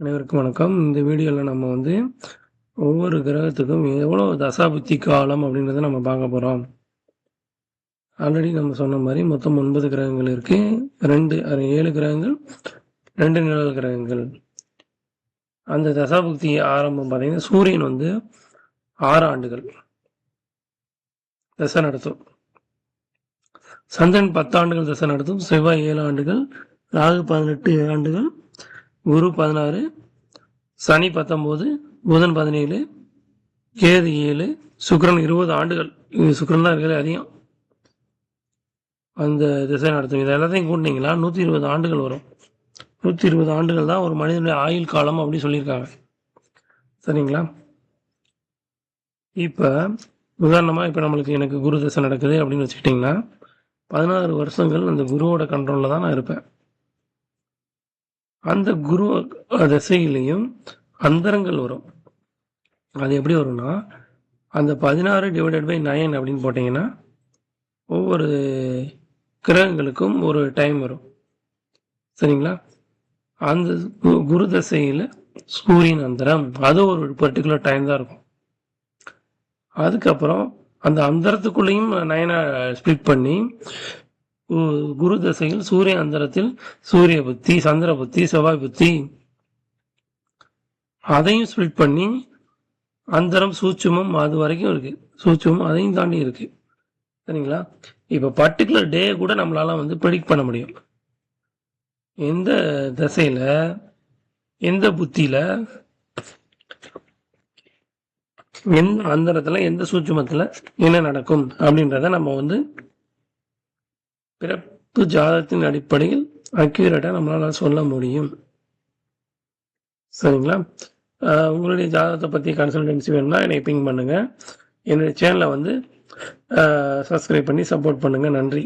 அனைவருக்கும் வணக்கம். இந்த வீடியோவில் நம்ம ஒவ்வொரு கிரகத்துக்கும் எவ்வளோ தசாபுத்தி காலம் அப்படின்றத நம்ம பார்க்க போகிறோம். ஆல்ரெடி நம்ம சொன்ன மாதிரி மொத்தம் 9 கிரகங்கள் இருக்குது. 7 கிரகங்கள், 2 நிழல் கிரகங்கள். அந்த தசாபுக்தி ஆரம்பம் பார்த்தீங்கன்னா சூரியன் 6 ஆண்டுகள் தசை நடத்தும். சந்திரன் 10 ஆண்டுகள் தசை நடத்தும். செவ்வாய் 7 ஆண்டுகள், ராகு 18 ஆண்டுகள், குரு 16, சனி 19, புதன் 17, கேது 7, சுக்கிரன் 20 ஆண்டுகள். இது சுக்கிரன் தான் இருக்கிறது அதிகம் அந்த திசை நடத்தும். இது எல்லாத்தையும் கூட்டினீங்களா 120 ஆண்டுகள் வரும். 120 ஆண்டுகள் தான் ஒரு மனிதனுடைய ஆயுள் காலம் அப்படின்னு சொல்லியிருக்காங்க. சரிங்களா? இப்போ உதாரணமாக இப்போ எனக்கு குரு திசை நடக்குது அப்படின்னு வச்சுக்கிட்டிங்கன்னா 16 வருஷங்கள் அந்த குருவோட கண்ட்ரோலில் தான் நான் இருப்பேன். அந்த குரு திசையிலையும் அந்தரங்கள் வரும். அது எப்படி வரும்னா, அந்த 16/9 அப்படின்னு போட்டிங்கன்னா ஒவ்வொரு கிரகங்களுக்கும் ஒரு டைம் வரும். சரிங்களா? அந்த குரு தசையில் சூரியன் அந்தரம் அது ஒரு பர்டிகுலர் டைம் தான் இருக்கும். அதுக்கப்புறம் அந்த அந்தரத்துக்குள்ளேயும் 9 ஸ்பிளிட் பண்ணி குரு தசையில் சூரிய அந்தரத்தில் சூரிய புத்தி, சந்திர புத்தி, செவ்வாய் புத்தி அதையும் ஸ்பிளிட் பண்ணி அந்தரம் சூட்சுமம் அது வரைக்கும் இருக்கு. சூட்சுமம் அதையும் தாண்டி இருக்கு. சரிங்களா? இப்போ பர்டிகுலர் டே கூட நம்மளால ப்ரெடிக்ட் பண்ண முடியும். எந்த திசையில, எந்த புத்தியில, எந்த அந்தரத்துல, எந்த சூட்சுமத்துல என்ன நடக்கும் அப்படின்றத நம்ம பிறப்பு ஜாதகத்தின் அடிப்படையில் அக்யூரேட்டா நம்மளால சொல்ல முடியும். சரிங்களா? உங்களுடைய ஜாதகத்தை பற்றி கன்சல்டன்சி வேணும்னா என்னை பிங் பண்ணுங்க. என்னுடைய சேனலை சப்ஸ்கிரைப் பண்ணி சப்போர்ட் பண்ணுங்க. நன்றி.